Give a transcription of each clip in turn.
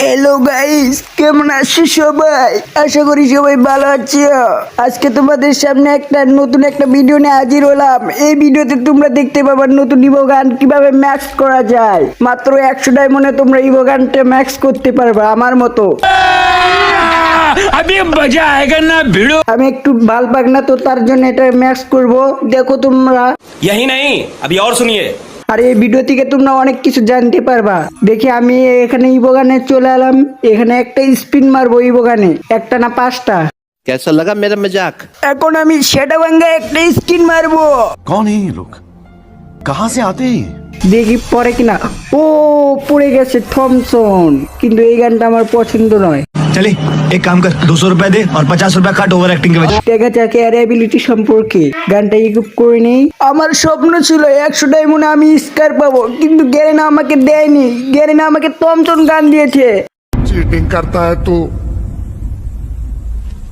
Hello guys, কেমন আছো সবাই? আশা করি সবাই ভালো আছো। আজকে তোমাদের সামনে নতুন একটা ভিডিও নিয়ে হাজির হলাম। এই ভিডিওতে তোমরা দেখতে পাবে নতুন ইভো গান কিভাবে ম্যাক্স করা যায়। মাত্র 100 ডায়মন্ডে তোমরা ইভো গানটা ম্যাক্স করতে পারবে আমার মতো। अभी मजा आएगा ना भिड़ो। আমি একটু ভাল পাক না, তো তার জন্য এটা ম্যাক্স করব। দেখো তোমরা, यही नहीं अभी और सुनिए। আর এই ভিডিও থেকে তোমরা অনেক কিছু জানতে পারবা। দেখি আমি এখানে ইভো গানে চলে এলাম। এখানে একটা স্পিন মারবো ইভো গানে, একটা না 5টা। कैसा लगा मेरा मजाक? এখন আমি সেটা ভাঙ্গা একটা স্কিন মারবো। कौन है ये लोग? कहाँ से आते हैं ये? দেখি পরে কিনা। ও পড়ে গেছে থমসন, কিন্তু এই গানটা আমার পছন্দ নয়। चले एक काम कर 200 रुपए दे और 50 रुपए काट ओवर एक्टिंग के वजह। দেখা যাক এর অ্যাবিলিটি সম্পর্কে। গানটা ইকুইপ করে নেই। আমার স্বপ্ন ছিল 100 ডায়মন্ডে আমি স্কার পাবো, কিন্তু গ্যারেনা আমাকে দেয়নি। গ্যারেনা আমাকে থমসন গান দিয়েছে। चीटिंग करता है तू।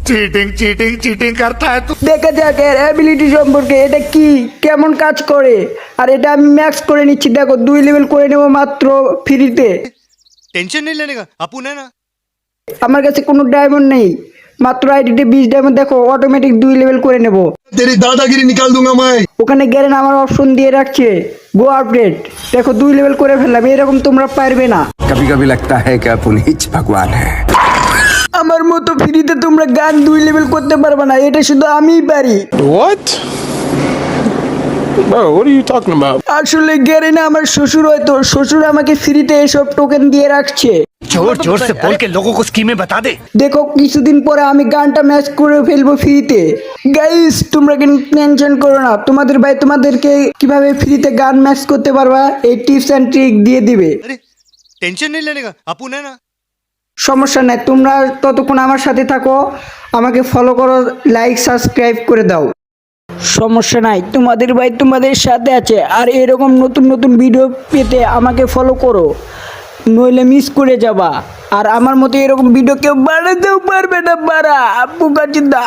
चीटिंग चीटिंग चीटिंग करता है तू। দেখা যাক এর অ্যাবিলিটি সম্পর্কে, এটা কি কেমন কাজ করে। আর এটা আমি ম্যাক্স করে নিচ্ছি। দেখো 2 লেভেল করে নেব মাত্র ফ্রিতে। टेंशन नहीं लेने का अपुन है ना। আমার কাছে কোনো ডায়মন্ড নেই, মাত্র আইডিতে 20 ডায়মন্ড। দেখো অটোমেটিক 2 লেভেল করে নেব। तेरी दादागिरी निकाल दूंगा मैं। ওখানে গেলেন আমার অপশন দিয়ে রাখছে গো আপডেট। দেখো 2 লেভেল করে ফেললাম। এরকম তোমরা পারবে না। कभी कभी लगता है कि अपन ही भगवान है। আমার মতো ফ্রিতে তোমরা গান 2 লেভেল করতে পারবে না, এটা শুধু আমিই পারি। What? Bro, what are you talking about? আসলে গেরেনা আমার শ্বশুর, হয়তো শ্বশুর আমাকে ফ্রিতে এসব টোকেন দিয়ে রাখছে। जोर जोर से बोल के लोगों को स्कीमें बता दे। দেখো কিছুদিন পরে আমি গানটা ম্যাচ করে ফেলবো ফ্রিতে। গাইস তোমরা কিন্তু টেনশন করো না, তোমাদের ভাই তোমাদেরকে কিভাবে ফ্রিতে গান ম্যাচ করতে পারবা এই টিপস এন্ড ট্রিক দিয়ে দিবে। अरे टेंशन नहीं लेने का अपुन है ना। সমস্যা নাই, তোমরা ততক্ষণ আমার সাথে থাকো, আমাকে ফলো করো, লাইক সাবস্ক্রাইব করে দাও। সমস্যা নাই, তোমাদের ভাই তোমাদের সাথে আছে। আর এরকম নতুন নতুন ভিডিও পেতে আমাকে ফলো করো, নইলে মিস করে যাবা। আর আমার মতো এরকম ভিডিও কেউ বানাতেও পারবে না। বাড়া বুকা চিন্তা।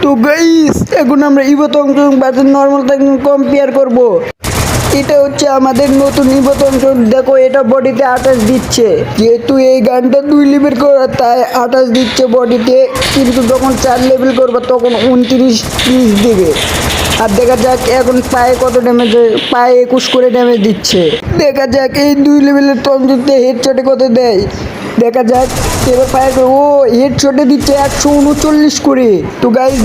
তো গাইস এখন আমরা ইভোতং বাজার নরমাল থেকে কম্পেয়ার করব। এটা হচ্ছে আমাদের নতুন ইভোতং। দেখো এটা বডিতে 28 দিচ্ছে, যেহেতু এই গানটা 2 লেভেল করা তাই 28 দিচ্ছে বডিতে, কিন্তু যখন 4 লেভেল করবো তখন 29-30 দিবে। আর দেখা যাক এখন পায়ে কত ড্যামেজ, পায়ে 21 করে ড্যামেজ দিচ্ছে। দেখা যাক এই 2 লেভেলের তন্ত্রতে হেডশটে কত দেয়। দেখা যাক এবার পায়ে ও হেডশটে দিচ্ছে 139 করে। তো গাইস